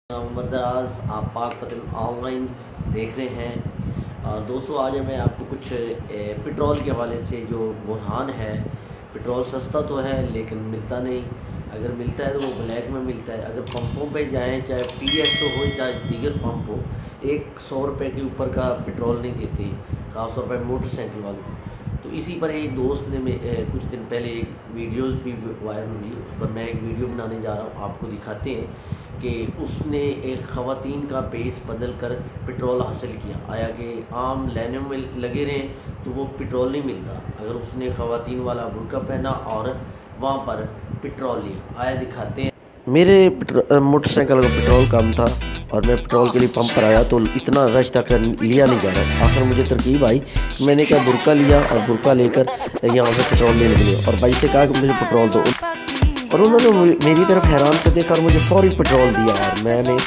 मर्दराज आप पाक पतन ऑनलाइन देख रहे हैं। दोस्तों आज मैं आपको कुछ पेट्रोल के हवाले से जो बुरहान है। पेट्रोल सस्ता तो है लेकिन मिलता नहीं, अगर मिलता है तो वो ब्लैक में मिलता है। अगर पंपों पे जाएं, चाहे पीएस तो हो चाहे दीगर पंप हो, 100 रुपये के ऊपर का पेट्रोल नहीं देते, ख़ासतौर पर मोटरसाइकिल वाले। तो इसी पर एक दोस्त ने कुछ दिन पहले एक वीडियोस भी वायरल हुई, उस पर मैं एक वीडियो बनाने जा रहा हूँ, आपको दिखाते हैं कि उसने एक ख़वातीन का बेस बदल कर पेट्रोल हासिल किया। आया कि आम लाइनों में लगे रहें तो वो पेट्रोल नहीं मिलता, अगर उसने ख़वातीन वाला बुर्का पहना और वहाँ पर पेट्रोल लिया। आया दिखाते हैं। मेरे मोटरसाइकिल का पेट्रोल कम था और मैं पेट्रोल के लिए पंप पर आया तो इतना रश तक लिया नहीं जा रहा। आखिर मुझे तरकीब आई, मैंने क्या बुर्का लिया और बुर्का लेकर यहाँ से पेट्रोल लेने के लिए, और भाई से कहा कि मुझे पेट्रोल दो, और उन्होंने मेरी तरफ हैरान से देखा और मुझे फौरी पेट्रोल दिया। और मैंने